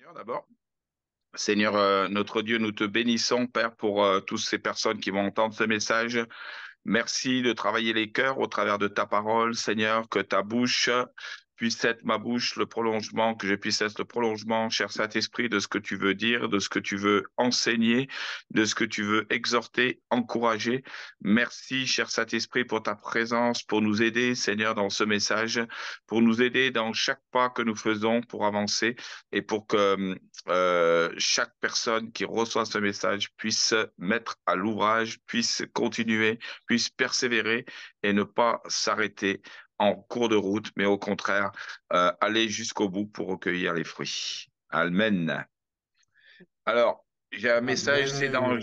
Seigneur, d'abord. Seigneur, notre Dieu, nous te bénissons, Père, pour toutes ces personnes qui vont entendre ce message. Merci de travailler les cœurs au travers de ta parole, Seigneur, que ta bouche puisse être ma bouche, le prolongement, que je puisse être le prolongement, cher Saint-Esprit, de ce que tu veux dire, de ce que tu veux enseigner, de ce que tu veux exhorter, encourager. Merci, cher Saint-Esprit, pour ta présence, pour nous aider, Seigneur, dans ce message, pour nous aider dans chaque pas que nous faisons pour avancer et pour que chaque personne qui reçoit ce message puisse mettre à l'ouvrage, puisse continuer, puisse persévérer et ne pas s'arrêter en cours de route, mais au contraire, aller jusqu'au bout pour recueillir les fruits. Amen. Alors, j'ai un message, c'est Amen.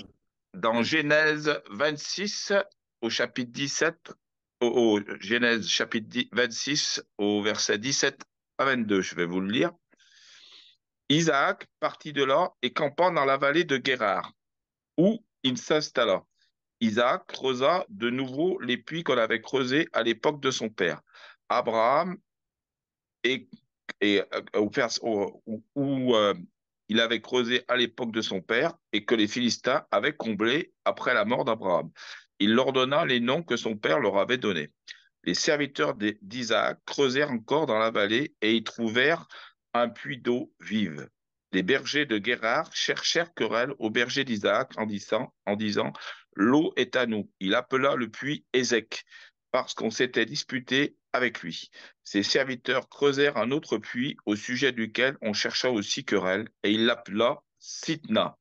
dans Genèse 26 au chapitre 17, Genèse chapitre 26 au verset 17 à 22, je vais vous le lire. Isaac partit de là et campa dans la vallée de Guérar, où il s'installa. Isaac creusa de nouveau les puits qu'on avait creusés à l'époque de son père. Abraham et, où il avait creusé à l'époque de son père et que les Philistins avaient comblé après la mort d'Abraham. Il leur donna les noms que son père leur avait donnés. Les serviteurs d'Isaac creusèrent encore dans la vallée et y trouvèrent un puits d'eau vive. Les bergers de Guérar cherchèrent querelle aux bergers d'Isaac en disant, l'eau est à nous. Il appela le puits Ézek parce qu'on s'était disputé avec lui. Ses serviteurs creusèrent un autre puits au sujet duquel on chercha aussi querelle et il l'appela Sitna.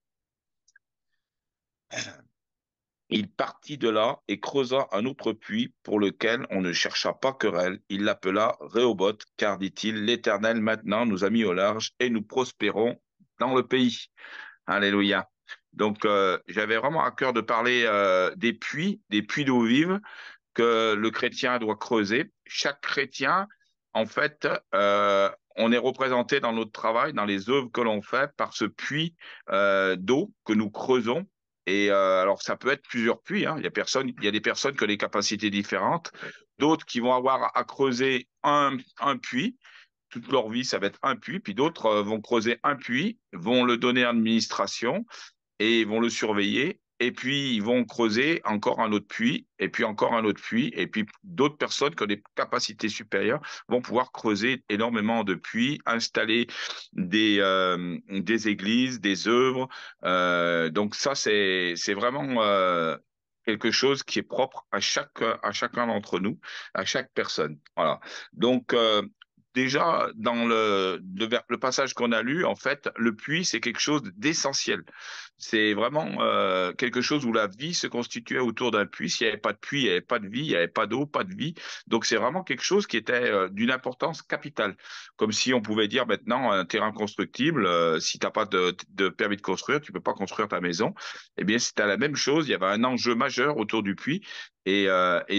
Il partit de là et creusa un autre puits pour lequel on ne chercha pas querelle. Il l'appela Rehoboth, car dit-il, l'Éternel maintenant nous a mis au large et nous prospérons dans le pays. Alléluia. Donc, j'avais vraiment à cœur de parler des puits d'eau vive que le chrétien doit creuser. Chaque chrétien, en fait, on est représenté dans notre travail, dans les œuvres que l'on fait, par ce puits d'eau que nous creusons. Et alors, ça peut être plusieurs puits, hein. Il y a des personnes qui ont des capacités différentes, d'autres qui vont avoir à creuser un puits. Toute leur vie, ça va être un puits, puis d'autres vont creuser un puits, vont le donner à l'administration et ils vont le surveiller. Et puis, ils vont creuser encore un autre puits, et puis encore un autre puits, et puis d'autres personnes qui ont des capacités supérieures vont pouvoir creuser énormément de puits, installer des églises, des œuvres. Donc ça, c'est vraiment quelque chose qui est propre à chacun d'entre nous, à chaque personne. Voilà. Donc, déjà, dans le passage qu'on a lu, en fait, le puits, c'est quelque chose d'essentiel. C'est vraiment quelque chose où la vie se constituait autour d'un puits. S'il n'y avait pas de puits, il n'y avait pas de vie, il n'y avait pas d'eau, pas de vie. Donc c'est vraiment quelque chose qui était d'une importance capitale. Comme si on pouvait dire maintenant un terrain constructible, si tu n'as pas de permis de construire, tu peux pas construire ta maison. Eh bien, c'était la même chose. Il y avait un enjeu majeur autour du puits. Et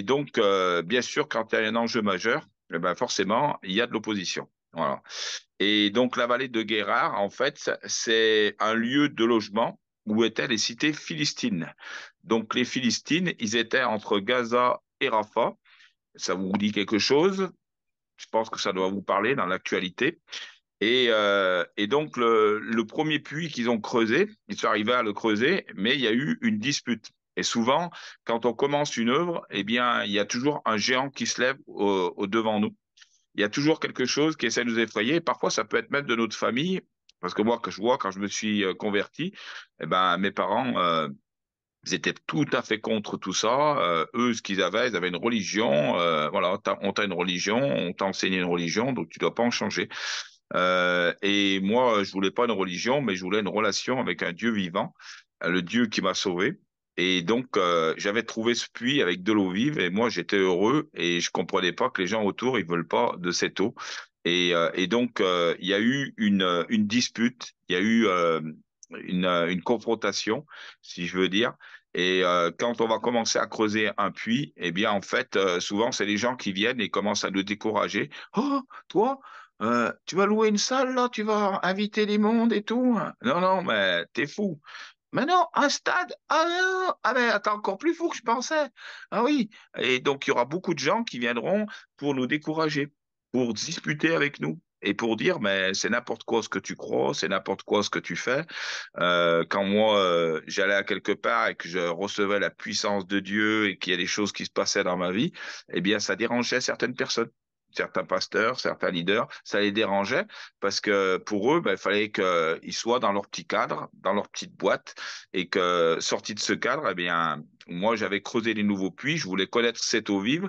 donc, bien sûr, quand il y a un enjeu majeur, eh ben forcément, il y a de l'opposition. Voilà. Et donc, la vallée de Guérard, en fait, c'est un lieu de logement où étaient les cités philistines. Donc, les Philistines, ils étaient entre Gaza et Rafah. Ça vous dit quelque chose? Je pense que ça doit vous parler dans l'actualité. Et donc, le premier puits qu'ils ont creusé, ils sont arrivés à le creuser, mais il y a eu une dispute. Et souvent, quand on commence une œuvre, eh bien, il y a toujours un géant qui se lève au devant nous. Il y a toujours quelque chose qui essaie de nous effrayer. Parfois, ça peut être même de notre famille. Parce que moi, que je vois, quand je me suis converti, eh ben, mes parents, ils étaient tout à fait contre tout ça. Eux, ce qu'ils avaient, ils avaient une religion. Voilà, on t'a une religion, on t'a enseigné une religion, donc tu dois pas en changer. Et moi, je voulais pas une religion, mais je voulais une relation avec un Dieu vivant, le Dieu qui m'a sauvé. Et donc, j'avais trouvé ce puits avec de l'eau vive et moi, j'étais heureux et je comprenais pas que les gens autour, ils veulent pas de cette eau. Et donc, il y a eu une dispute, il y a eu une confrontation, si je veux dire. Et quand on va commencer à creuser un puits, eh bien, en fait, souvent, c'est les gens qui viennent et commencent à nous décourager. Oh, toi, tu vas louer une salle là, tu vas inviter les mondes et tout. Non, non, mais t'es fou. Mais non, un stade? Ah non, ah mais t'es encore plus fou que je pensais. Ah oui. Et donc il y aura beaucoup de gens qui viendront pour nous décourager, pour disputer avec nous. et pour dire, mais c'est n'importe quoi ce que tu crois, c'est n'importe quoi ce que tu fais. Quand moi, j'allais à quelque part et que je recevais la puissance de Dieu et qu'il y a des choses qui se passaient dans ma vie, eh bien, ça dérangeait certaines personnes. Certains pasteurs, certains leaders, ça les dérangeait parce que pour eux, ben, il fallait qu'ils soient dans leur petit cadre, dans leur petite boîte, et que sortis de ce cadre, eh bien, moi, j'avais creusé les nouveaux puits, je voulais connaître cette eau vive,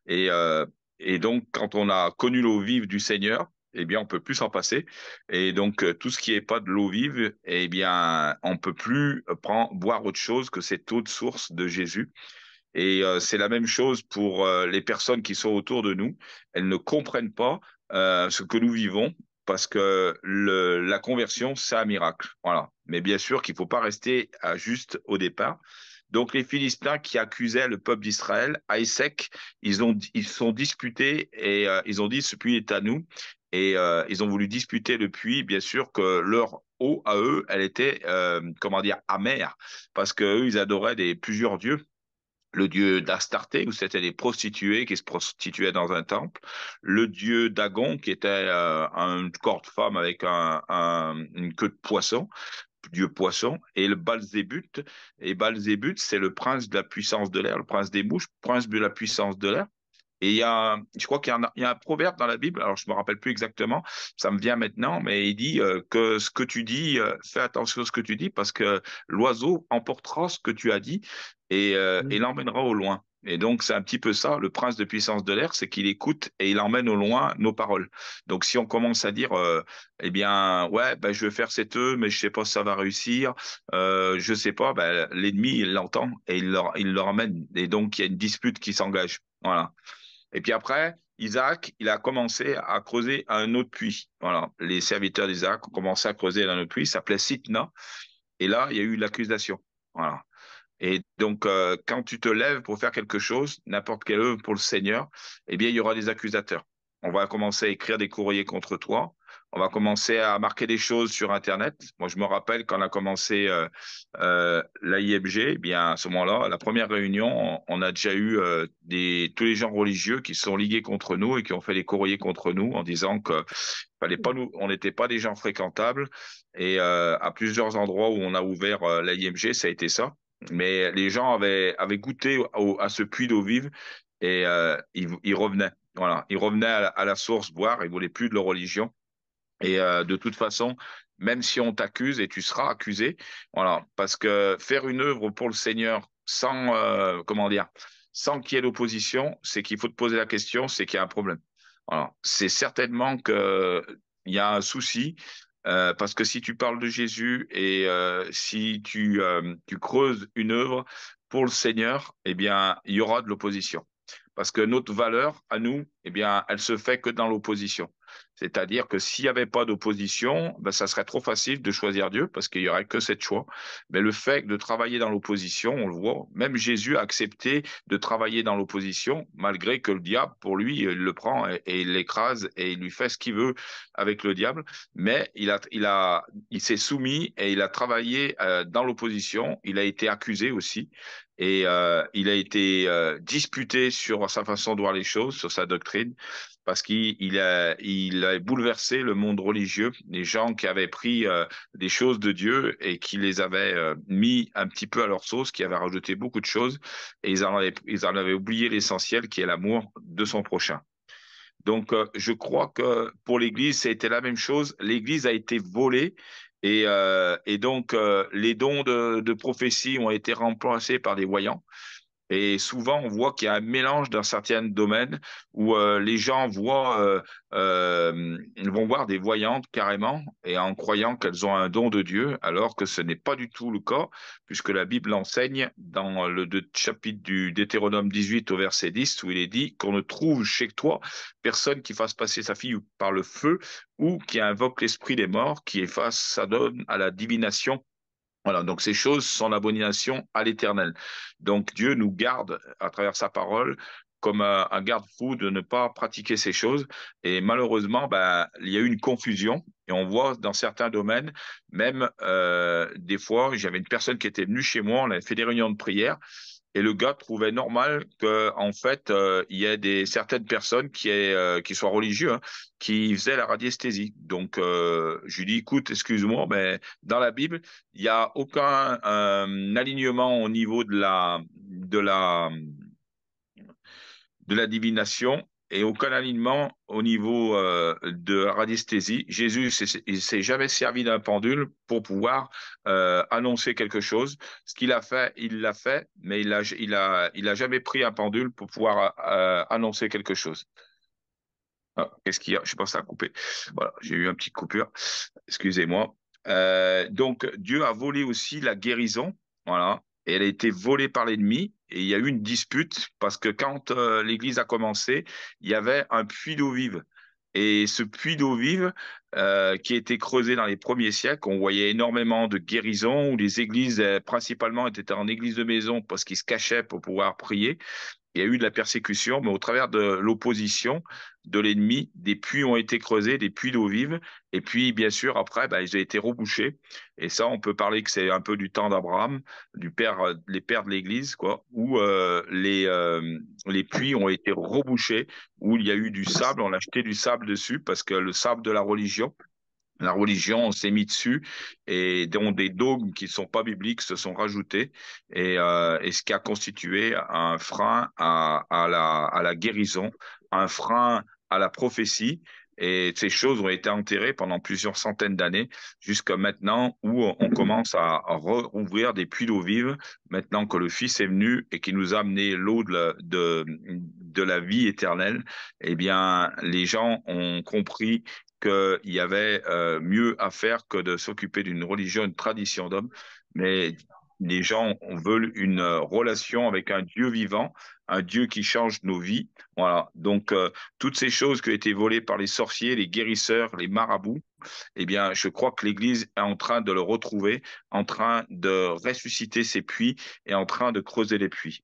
et, euh, et donc, quand on a connu l'eau vive du Seigneur, eh bien, on peut plus s'en passer. Et donc, tout ce qui est pas de l'eau vive, eh bien, on peut plus prendre, boire autre chose que cette eau de source de Jésus. Et c'est la même chose pour les personnes qui sont autour de nous. Elles ne comprennent pas ce que nous vivons parce que la conversion, c'est un miracle. Voilà. Mais bien sûr qu'il faut pas rester à juste au départ. Donc les Philistins qui accusaient le peuple d'Israël, à Essek, ils sont disputés et ils ont dit ce puits est à nous. Et ils ont voulu disputer le puits, bien sûr que leur eau à eux, elle était comment dire amère parce que eux ils adoraient plusieurs dieux, le dieu d'Astarté, où c'était des prostituées qui se prostituaient dans un temple, le dieu Dagon, qui était un corps de femme avec une queue de poisson, dieu poisson, et le Balzébut. Et Balzébut, c'est le prince de la puissance de l'air, le prince des mouches, prince de la puissance de l'air. Et je crois qu'il y a un proverbe dans la Bible, alors je me rappelle plus exactement, ça me vient maintenant, mais il dit que ce que tu dis, fais attention à ce que tu dis parce que l'oiseau emportera ce que tu as dit et Mm. l'emmènera au loin. Et donc c'est un petit peu ça, le prince de puissance de l'air, c'est qu'il écoute et il emmène au loin nos paroles. Donc si on commence à dire, eh bien, ouais, ben, je vais faire cet œuf, mais je sais pas si ça va réussir, je sais pas, ben, l'ennemi il l'entend et il le ramène. Et donc il y a une dispute qui s'engage. Voilà. Et puis après, Isaac, il a commencé à creuser un autre puits. Voilà. Les serviteurs d'Isaac ont commencé à creuser un autre puits, il s'appelait Sitna. Et là, il y a eu l'accusation. Voilà. Et donc, quand tu te lèves pour faire quelque chose, n'importe quelle œuvre pour le Seigneur, eh bien, il y aura des accusateurs. On va commencer à écrire des courriers contre toi. On va commencer à marquer des choses sur Internet. Moi, je me rappelle quand on a commencé l'AIMG, eh bien, à ce moment-là, à la première réunion, on a déjà eu tous les gens religieux qui se sont ligués contre nous et qui ont fait des courriers contre nous en disant que fallait pas nous, on n'était pas des gens fréquentables. Et à plusieurs endroits où on a ouvert l'AIMG, ça a été ça. Mais les gens avaient goûté à ce puits d'eau vive et ils revenaient. Voilà, ils revenaient à la source boire, ils voulaient plus de leur religion. Et de toute façon, même si on t'accuse et tu seras accusé, voilà, parce que faire une œuvre pour le Seigneur sans, comment dire, sans qu'il y ait d'opposition, c'est qu'il faut te poser la question, c'est qu'il y a un problème. Voilà, c'est certainement que il y a un souci. Parce que si tu parles de Jésus et si tu creuses une œuvre pour le Seigneur, eh bien, il y aura de l'opposition. Parce que notre valeur à nous, eh bien, elle se fait que dans l'opposition. C'est-à-dire que s'il n'y avait pas d'opposition, ben, ça serait trop facile de choisir Dieu parce qu'il n'y aurait que sept choix. Mais le fait de travailler dans l'opposition, on le voit, même Jésus a accepté de travailler dans l'opposition, malgré que le diable, pour lui, il le prend et il l'écrase et il lui fait ce qu'il veut avec le diable. Mais il s'est soumis et il a travaillé dans l'opposition. Il a été accusé aussi. Et il a été disputé sur sa façon de voir les choses, sur sa doctrine parce qu'il a bouleversé le monde religieux, les gens qui avaient pris des choses de Dieu et qui les avaient mis un petit peu à leur sauce, qui avaient rajouté beaucoup de choses, et ils en avaient oublié l'essentiel qui est l'amour de son prochain. Donc, je crois que pour l'Église, ça a été la même chose. L'Église a été volée et donc les dons de prophétie ont été remplacés par des voyants. Et souvent, on voit qu'il y a un mélange dans certains domaines où les gens vont voir des voyantes carrément et en croyant qu'elles ont un don de Dieu, alors que ce n'est pas du tout le cas, puisque la Bible enseigne dans chapitre du Deutéronome 18 au verset 10, où il est dit qu'on ne trouve chez toi personne qui fasse passer sa fille par le feu ou qui invoque l'esprit des morts, qui efface sa donne à la divination. Voilà, donc ces choses sont l'abomination à l'Éternel. Donc Dieu nous garde à travers sa parole comme un garde-fou de ne pas pratiquer ces choses. Et malheureusement, ben, il y a eu une confusion. Et on voit dans certains domaines, même des fois, j'avais une personne qui était venue chez moi, on avait fait des réunions de prière. Et le gars trouvait normal que, en fait, il y ait certaines personnes qui soient religieux, hein, qui faisaient la radiesthésie. Donc, je lui dis, écoute, excuse-moi, mais dans la Bible, il n'y a aucun alignement au niveau de la divination et aucun alignement au niveau de la radiesthésie. Jésus, il s'est jamais servi d'un pendule pour pouvoir annoncer quelque chose. Ce qu'il a fait, il l'a fait, mais il a jamais pris un pendule pour pouvoir annoncer quelque chose. Ah, qu'est-ce qu'il y a? Je pense que ça a coupé. Voilà, j'ai eu une petite coupure. Excusez-moi. Donc, Dieu a volé aussi la guérison. Voilà. Et elle a été volée par l'ennemi. Et il y a eu une dispute parce que quand l'Église a commencé, il y avait un puits d'eau vive. Et ce puits d'eau vive qui a été creusé dans les premiers siècles, on voyait énormément de guérisons où les églises, principalement, étaient en église de maison parce qu'ils se cachaient pour pouvoir prier. Il y a eu de la persécution, mais au travers de l'opposition de l'ennemi, des puits ont été creusés, des puits d'eau vive. Et puis, bien sûr, après, bah, ils ont été rebouchés. Et ça, on peut parler que c'est un peu du temps d'Abraham, du père, les pères de l'Église, quoi, où les puits ont été rebouchés, où il y a eu du sable, on a jeté du sable dessus, parce que le sable de la religion, on s'est mis dessus et dont des dogmes qui ne sont pas bibliques se sont rajoutés et ce qui a constitué un frein à la guérison, un frein à la prophétie. Et ces choses ont été enterrées pendant plusieurs centaines d'années jusqu'à maintenant où on commence à rouvrir des puits d'eau vive maintenant que le Fils est venu et qui nous a amené l'eau de la vie éternelle. Eh bien, les gens ont compris qu'il y avait mieux à faire que de s'occuper d'une religion, une tradition d'homme, mais les gens veulent une relation avec un Dieu vivant, un Dieu qui change nos vies. Voilà. Donc, toutes ces choses qui ont été volées par les sorciers, les guérisseurs, les marabouts, eh bien, je crois que l'Église est en train de le retrouver, en train de ressusciter ses puits et en train de creuser les puits.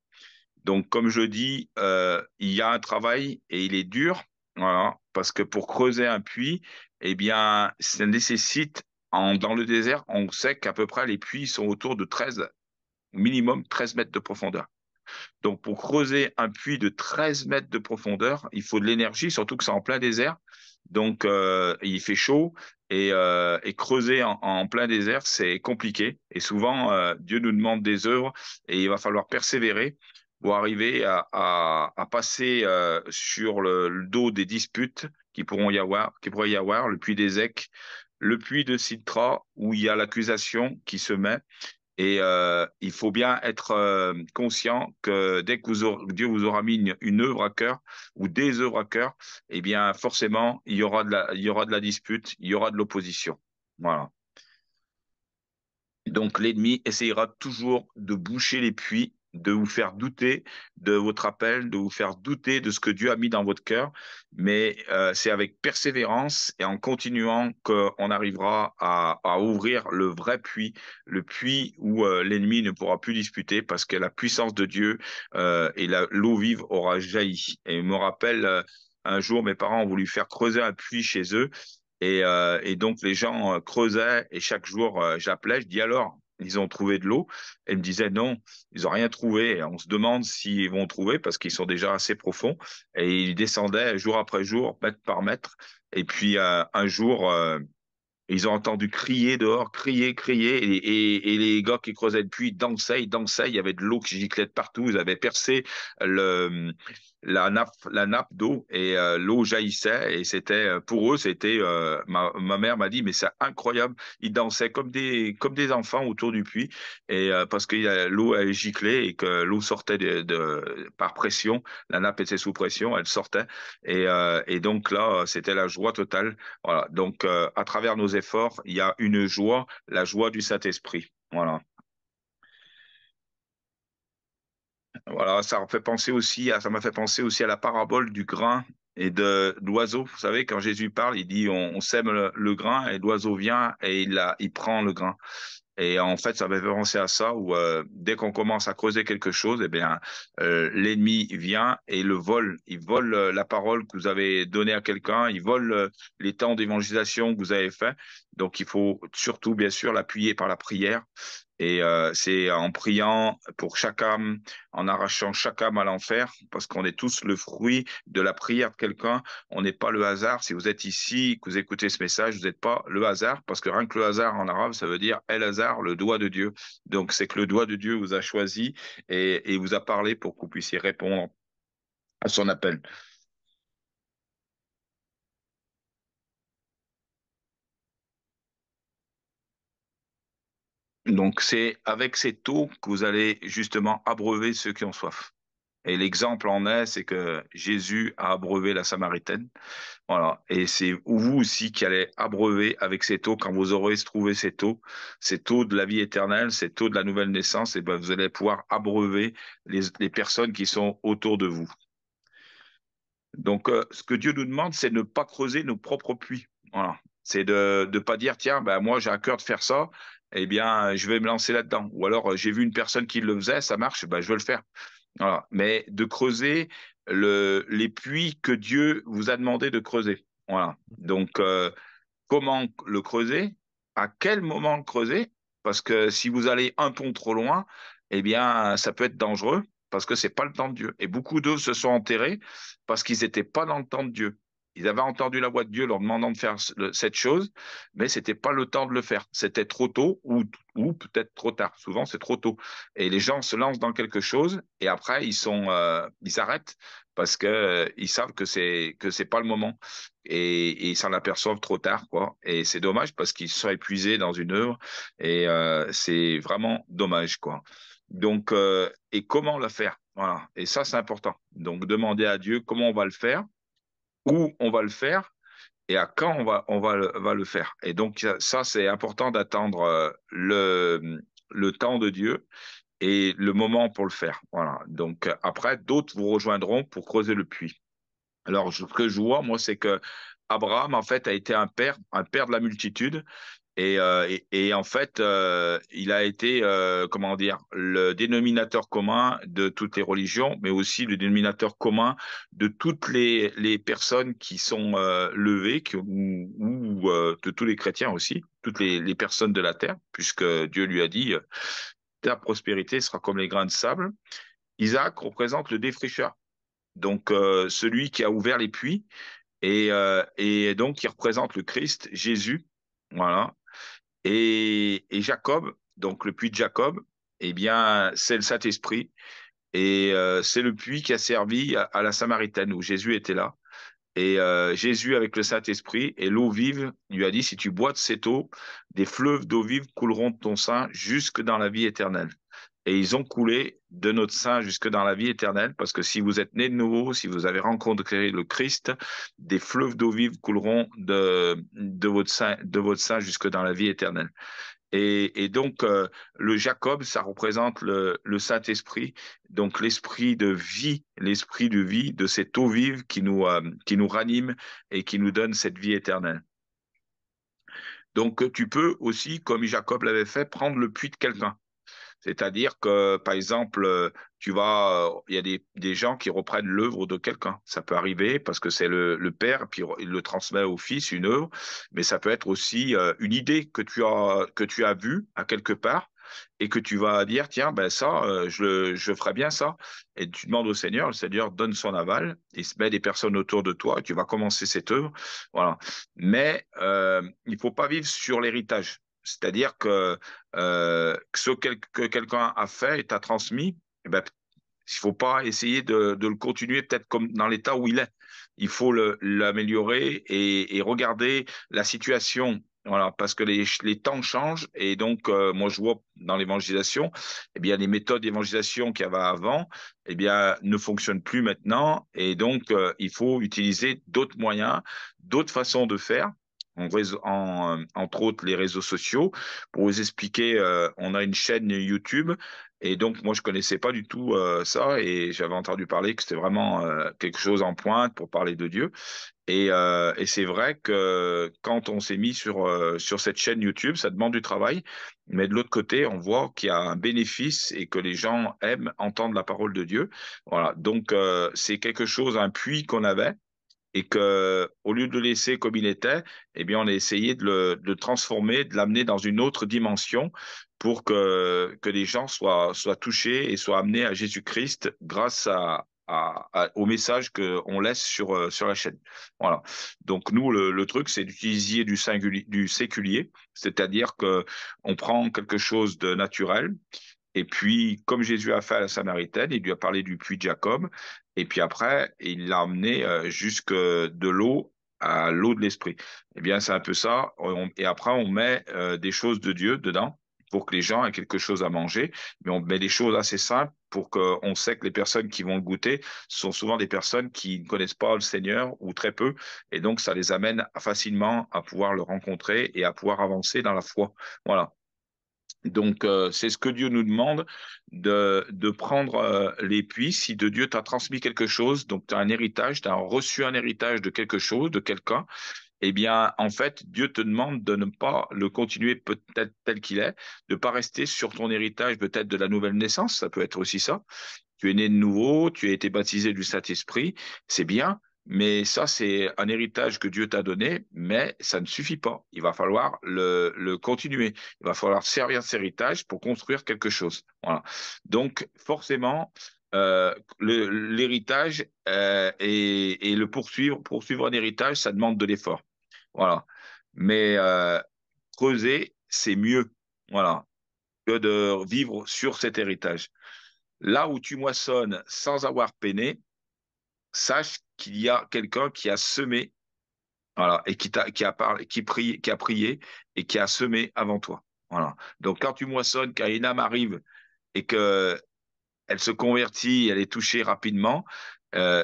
Donc, comme je dis, il y a un travail et il est dur, voilà, parce que pour creuser un puits, eh bien, ça nécessite, dans le désert, on sait qu'à peu près les puits sont autour de 13, minimum 13 mètres de profondeur. Donc, pour creuser un puits de 13 mètres de profondeur, il faut de l'énergie, surtout que c'est en plein désert. Donc, il fait chaud et creuser en plein désert, c'est compliqué. Et souvent, Dieu nous demande des œuvres et il va falloir persévérer pour arriver à passer sur le dos des disputes qui pourrait y avoir, le puits d'Ézec, le puits de Sitra, où il y a l'accusation qui se met. Et il faut bien être conscient que dès que Dieu vous aura mis une œuvre à cœur ou des œuvres à cœur, eh bien forcément il y aura de la dispute, il y aura de l'opposition. Voilà. Donc l'ennemi essayera toujours de boucher les puits, de vous faire douter de votre appel, de vous faire douter de ce que Dieu a mis dans votre cœur. Mais c'est avec persévérance et en continuant qu'on arrivera à ouvrir le vrai puits, le puits où l'ennemi ne pourra plus disputer parce que la puissance de Dieu et l'eau vive aura jailli. Et je me rappelle, un jour, mes parents ont voulu faire creuser un puits chez eux. Et donc les gens creusaient et chaque jour j'appelais, je dis alors, ils ont trouvé de l'eau. Et ils me disaient non, ils ont rien trouvé. Et on se demande s'ils vont trouver parce qu'ils sont déjà assez profonds. Et ils descendaient jour après jour, mètre par mètre. Et puis un jour, ils ont entendu crier dehors, crier, crier, et les gars qui creusaient le puits dansaient, ils dansaient, il y avait de l'eau qui giclait de partout, ils avaient percé le, la nappe d'eau et l'eau jaillissait, et c'était, pour eux, c'était, ma mère m'a dit, mais c'est incroyable, ils dansaient comme des enfants autour du puits, et parce que l'eau, elle giclait et que l'eau sortait par pression, la nappe était sous pression, elle sortait, et donc là, c'était la joie totale. Voilà. Donc, à travers nos efforts, il y a une joie, la joie du Saint-Esprit. Voilà. Voilà, ça m'a fait penser aussi à la parabole du grain et de l'oiseau. Vous savez, quand Jésus parle, il dit on sème le grain et l'oiseau vient et il prend le grain. Et en fait, ça m'a fait penser à ça où dès qu'on commence à creuser quelque chose, eh bien, l'ennemi vient et le vole. Il vole la parole que vous avez donnée à quelqu'un, il vole les temps d'évangélisation que vous avez fait. Donc, il faut surtout, bien sûr, l'appuyer par la prière. Et c'est en priant pour chaque âme, en arrachant chaque âme à l'enfer, parce qu'on est tous le fruit de la prière de quelqu'un. On n'est pas le hasard. Si vous êtes ici, que vous écoutez ce message, vous n'êtes pas le hasard, parce que rien que le hasard en arabe, ça veut dire El Hazar, le doigt de Dieu. Donc c'est que le doigt de Dieu vous a choisi et vous a parlé pour que vous puissiez répondre à son appel. Donc c'est avec cette eau que vous allez justement abreuver ceux qui ont soif. Et l'exemple en est, c'est que Jésus a abreuvé la Samaritaine. Voilà. Et c'est vous aussi qui allez abreuver avec cette eau quand vous aurez trouvé cette eau de la vie éternelle, cette eau de la nouvelle naissance, et ben vous allez pouvoir abreuver les personnes qui sont autour de vous. Donc, ce que Dieu nous demande, c'est de ne pas creuser nos propres puits. Voilà. C'est de ne pas dire, tiens, ben, moi, j'ai à cœur de faire ça, eh bien, je vais me lancer là-dedans. Ou alors, j'ai vu une personne qui le faisait, ça marche, ben, je vais le faire. Voilà. Mais de creuser les puits que Dieu vous a demandé de creuser. Voilà. Donc, comment le creuser, à quel moment le creuser, parce que si vous allez un pont trop loin, eh bien, ça peut être dangereux, parce que c'est pas le temps de Dieu. Et beaucoup d'eux se sont enterrés parce qu'ils n'étaient pas dans le temps de Dieu. Ils avaient entendu la voix de Dieu leur demandant de faire cette chose, mais c'était pas le temps de le faire. C'était trop tôt ou peut-être trop tard. Souvent, c'est trop tôt. Et les gens se lancent dans quelque chose et après, ils arrêtent parce que, ils savent que c'est pas le moment et ils s'en aperçoivent trop tard, quoi. Et c'est dommage parce qu'ils se sont épuisés dans une œuvre et c'est vraiment dommage, quoi. Donc, et comment le faire? Voilà. Et ça, c'est important. Donc, demander à Dieu comment on va le faire, où on va le faire et à quand va le faire. Et donc, ça, c'est important d'attendre le temps de Dieu et le moment pour le faire. Voilà. Donc, après, d'autres vous rejoindront pour creuser le puits. Alors, ce que je vois, moi, c'est que Abraham, en fait, a été un père de la multitude. Et en fait, il a été, comment dire, le dénominateur commun de toutes les religions, mais aussi le dénominateur commun de toutes les personnes qui sont levées, ou de tous les chrétiens aussi, toutes les personnes de la terre, puisque Dieu lui a dit, ta prospérité sera comme les grains de sable. Isaac représente le défricheur, donc celui qui a ouvert les puits et donc il représente le Christ, Jésus, voilà. Et Jacob, donc le puits de Jacob, eh bien c'est le Saint-Esprit et c'est le puits qui a servi à la Samaritaine où Jésus était là. Et Jésus, avec le Saint-Esprit et l'eau vive, lui a dit, si tu bois de cette eau, des fleuves d'eau vive couleront de ton sein jusque dans la vie éternelle. Et ils ont coulé de notre sein jusque dans la vie éternelle, parce que si vous êtes né de nouveau, si vous avez rencontré le Christ, des fleuves d'eau vive couleront de votre sein jusque dans la vie éternelle. Et donc, le Jacob, ça représente le Saint-Esprit, donc l'esprit de vie, de cette eau vive qui nous ranime et qui nous donne cette vie éternelle. Donc, tu peux aussi, comme Jacob l'avait fait, prendre le puits de quelqu'un. C'est-à-dire que, par exemple, il y a des gens qui reprennent l'œuvre de quelqu'un. Ça peut arriver parce que c'est le père, puis il le transmet au fils, une œuvre, mais ça peut être aussi une idée que tu as vue à quelque part et que tu vas dire, tiens, ben ça, je ferais bien ça. Et tu demandes au Seigneur, le Seigneur donne son aval, il se met des personnes autour de toi et tu vas commencer cette œuvre. Voilà. Mais il faut pas vivre sur l'héritage. C'est-à-dire que que quelqu'un a fait et t'a transmis, eh ben, il faut pas essayer de le continuer peut-être comme dans l'état où il est. Il faut l'améliorer et regarder la situation. Voilà, parce que les temps changent et donc moi je vois dans l'évangélisation, eh bien les méthodes d'évangélisation qu'il y avait avant, eh bien ne fonctionnent plus maintenant et donc il faut utiliser d'autres moyens, d'autres façons de faire entre autres les réseaux sociaux. Pour vous expliquer, on a une chaîne YouTube et donc moi je connaissais pas du tout ça et j'avais entendu parler que c'était vraiment quelque chose en pointe pour parler de Dieu. Et c'est vrai que quand on s'est mis sur cette chaîne YouTube, ça demande du travail, mais de l'autre côté, on voit qu'il y a un bénéfice et que les gens aiment entendre la parole de Dieu. Voilà, donc c'est quelque chose, un puits qu'on avait. et que au lieu de le laisser comme il était, eh bien, on a essayé de le transformer, de l'amener dans une autre dimension pour que les gens soient touchés et soient amenés à Jésus-Christ grâce au message qu'on laisse sur la chaîne. Voilà. Donc, nous, le truc, c'est d'utiliser du séculier, c'est-à-dire que on prend quelque chose de naturel, et puis, comme Jésus a fait à la Samaritaine, il lui a parlé du puits de Jacob. Et puis après, il l'a emmené jusque de l'eau à l'eau de l'esprit. Eh bien, c'est un peu ça. Et après, on met des choses de Dieu dedans pour que les gens aient quelque chose à manger. Mais on met des choses assez simples pour qu'on sait que les personnes qui vont le goûter sont souvent des personnes qui ne connaissent pas le Seigneur ou très peu. Et donc, ça les amène facilement à pouvoir le rencontrer et à pouvoir avancer dans la foi. Voilà. Donc, c'est ce que Dieu nous demande de prendre les puits. Si de Dieu t'a transmis quelque chose, donc tu as un héritage, tu as reçu un héritage de quelque chose, de quelqu'un, eh bien, en fait, Dieu te demande de ne pas le continuer peut-être tel qu'il est, de pas rester sur ton héritage peut-être de la nouvelle naissance, ça peut être aussi ça. Tu es né de nouveau, tu as été baptisé du Saint-Esprit, c'est bien, mais ça, c'est un héritage que Dieu t'a donné, mais ça ne suffit pas. Il va falloir le continuer. Il va falloir servir cet héritage pour construire quelque chose. Voilà. Donc, forcément, l'héritage et le poursuivre un héritage, ça demande de l'effort. Voilà. Mais creuser, c'est mieux. Voilà, que de vivre sur cet héritage. Là où tu moissonnes sans avoir peiné, sache qu'il y a quelqu'un qui a semé, voilà, et qui a prié et qui a semé avant toi. Voilà. Donc quand tu moissonnes, quand une âme arrive et que elle se convertit, elle est touchée rapidement,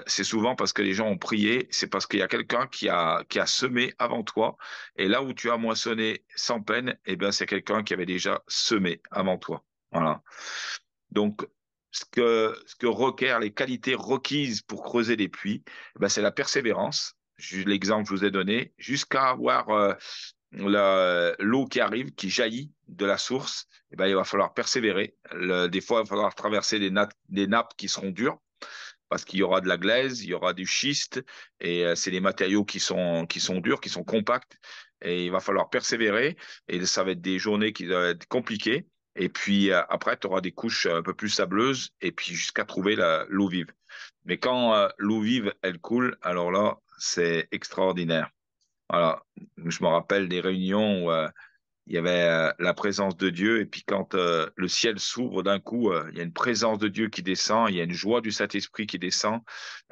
c'est souvent parce que les gens ont prié, c'est parce qu'il y a quelqu'un qui a semé avant toi. Et là où tu as moissonné sans peine, eh ben, c'est quelqu'un qui avait déjà semé avant toi. Voilà. Donc, ce que requiert les qualités requises pour creuser des puits, eh ben, c'est la persévérance. L'exemple que je vous ai donné, jusqu'à avoir l'eau qui arrive, qui jaillit de la source, eh ben, il va falloir persévérer. Des fois, il va falloir traverser des nappes qui seront dures parce qu'il y aura de la glaise, il y aura du schiste, et c'est des matériaux qui sont durs, qui sont compacts, et il va falloir persévérer, et ça va être des journées qui doivent être compliquées, et puis après, tu auras des couches un peu plus sableuses, et puis jusqu'à trouver l'eau vive. Mais quand l'eau vive, elle coule, alors là, c'est extraordinaire. Voilà, je me rappelle des réunions où il y avait la présence de Dieu, et puis quand le ciel s'ouvre d'un coup, il y a une présence de Dieu qui descend, il y a une joie du Saint-Esprit qui descend,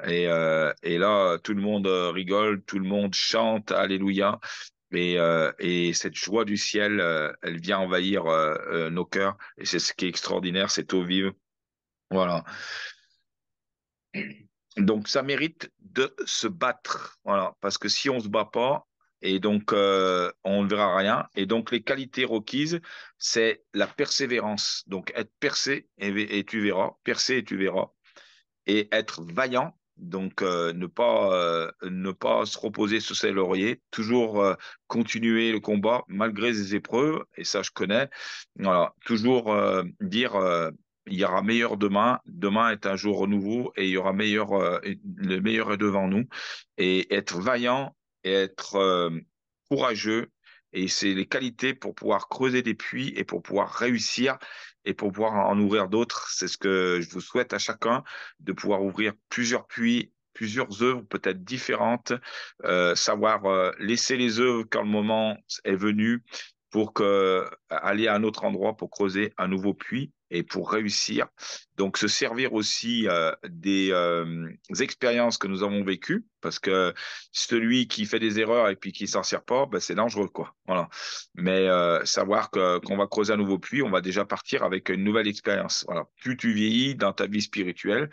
et là, tout le monde rigole, tout le monde chante, Alléluia, et cette joie du ciel, elle vient envahir nos cœurs, et c'est ce qui est extraordinaire, cette eau vive. Voilà. Donc, ça mérite de se battre, voilà, parce que si on se bat pas, et donc on ne verra rien. Et donc, les qualités requises, c'est la persévérance. Donc, être percé et tu verras, percé et tu verras, et être vaillant. Donc, ne pas se reposer sur ses lauriers, toujours continuer le combat malgré les épreuves, et ça je connais. Voilà, toujours dire il y aura meilleur demain. Demain est un jour nouveau et il y aura meilleur, le meilleur est devant nous. Et être vaillant et être courageux. Et c'est les qualités pour pouvoir creuser des puits et pour pouvoir réussir et pour pouvoir en ouvrir d'autres. C'est ce que je vous souhaite à chacun, de pouvoir ouvrir plusieurs puits, plusieurs œuvres peut-être différentes, savoir laisser les œuvres quand le moment est venu pour aller à un autre endroit pour creuser un nouveau puits et pour réussir. Donc, se servir aussi des expériences que nous avons vécues, parce que celui qui fait des erreurs et puis qui s'en sert pas, ben, c'est dangereux, quoi. Voilà. Mais savoir qu'on va creuser un nouveau puits, on va déjà partir avec une nouvelle expérience. Voilà. Plus tu vieillis dans ta vie spirituelle,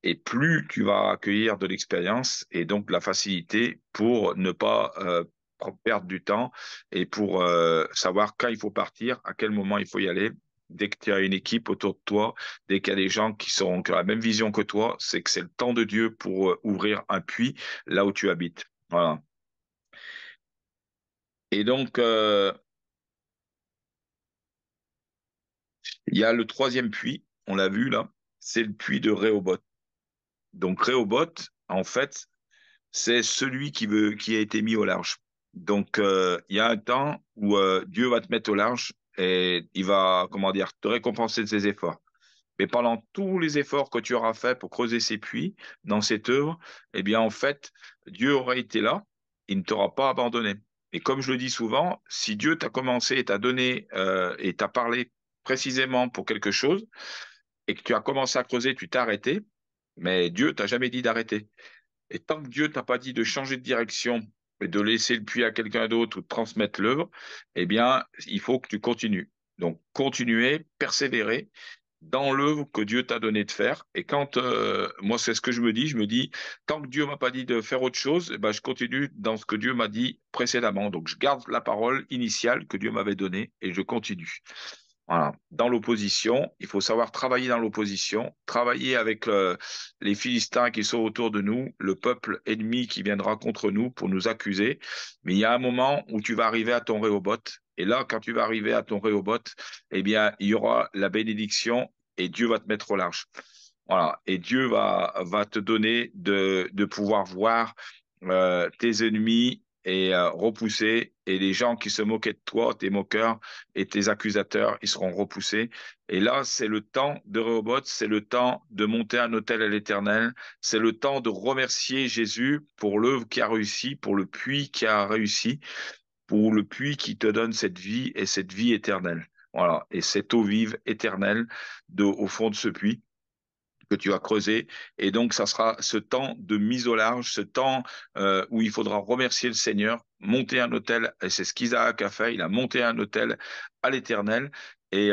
et plus tu vas accueillir de l'expérience et donc de la facilité pour ne pas perdre du temps et pour savoir quand il faut partir, à quel moment il faut y aller. Dès que tu as une équipe autour de toi, dès qu'il y a des gens qui ont la même vision que toi, c'est que c'est le temps de Dieu pour ouvrir un puits là où tu habites. Voilà. Et donc, il y a le troisième puits, on l'a vu là, c'est le puits de Rehoboth. Donc, Rehoboth, en fait, c'est celui qui a été mis au large. Donc, il y a un temps où Dieu va te mettre au large et il va, comment dire, te récompenser de ses efforts. Mais pendant tous les efforts que tu auras fait pour creuser ces puits dans cette œuvre, eh bien, en fait, Dieu aura été là, il ne t'aura pas abandonné. Et comme je le dis souvent, si Dieu t'a commencé et t'a donné et t'a parlé précisément pour quelque chose et que tu as commencé à creuser, tu t'es arrêté, mais Dieu t'a jamais dit d'arrêter. Et tant que Dieu t'a pas dit de changer de direction et de laisser le puits à quelqu'un d'autre ou de transmettre l'œuvre, eh bien, il faut que tu continues. Donc, continuer, persévérer dans l'œuvre que Dieu t'a donné de faire. Et quand moi, c'est ce que je me dis, tant que Dieu m'a pas dit de faire autre chose, eh ben, je continue dans ce que Dieu m'a dit précédemment. Donc, je garde la parole initiale que Dieu m'avait donnée et je continue. Voilà. Dans l'opposition, il faut savoir travailler dans l'opposition, travailler avec les Philistins qui sont autour de nous, le peuple ennemi qui viendra contre nous pour nous accuser. Mais il y a un moment où tu vas arriver à ton Rehoboth. Et là, quand tu vas arriver à ton Rehoboth, eh bien, il y aura la bénédiction et Dieu va te mettre au large. Voilà. Et Dieu va te donner de pouvoir voir tes ennemis et repousser. Et les gens qui se moquaient de toi, tes moqueurs et tes accusateurs, ils seront repoussés. Et là, c'est le temps de Rehoboth, c'est le temps de monter un autel à l'Éternel, c'est le temps de remercier Jésus pour l'œuvre qui a réussi, pour le puits qui a réussi, pour le puits qui te donne cette vie et cette vie éternelle. Voilà. Et cette eau vive éternelle au fond de ce puits que tu as creusé. Et donc, ça sera ce temps de mise au large, ce temps où il faudra remercier le Seigneur, monter un autel. Et c'est ce qu'Isaac a fait. Il a monté un autel à l'Éternel et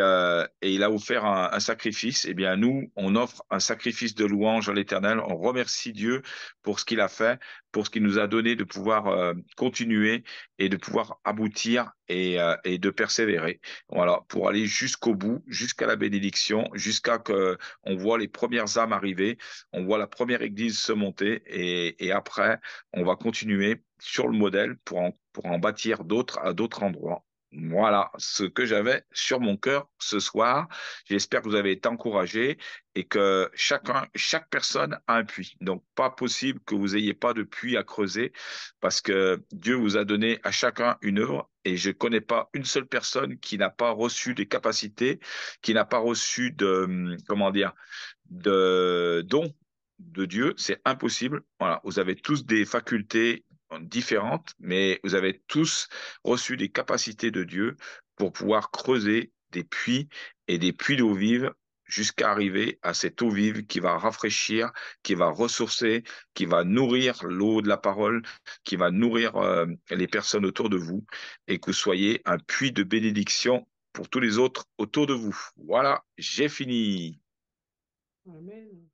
il a offert un sacrifice. Eh bien, nous, on offre un sacrifice de louange à l'Éternel. On remercie Dieu pour ce qu'il a fait, pour ce qu'il nous a donné de pouvoir continuer et de pouvoir aboutir et de persévérer. Voilà, pour aller jusqu'au bout, jusqu'à la bénédiction, jusqu'à que on voit les premières âmes arriver, on voit la première église se monter et après, on va continuer sur le modèle pour en bâtir d'autres à d'autres endroits. Voilà ce que j'avais sur mon cœur ce soir. J'espère que vous avez été encouragés et que chaque personne a un puits. Donc, pas possible que vous ayez pas de puits à creuser parce que Dieu vous a donné à chacun une œuvre et je connais pas une seule personne qui n'a pas reçu des capacités, qui n'a pas reçu comment dire, de dons de Dieu. C'est impossible. Voilà. Vous avez tous des facultés différentes, mais vous avez tous reçu des capacités de Dieu pour pouvoir creuser des puits et des puits d'eau vive jusqu'à arriver à cette eau vive qui va rafraîchir, qui va ressourcer, qui va nourrir l'eau de la parole, qui va nourrir les personnes autour de vous et que vous soyez un puits de bénédiction pour tous les autres autour de vous. Voilà, j'ai fini. Amen.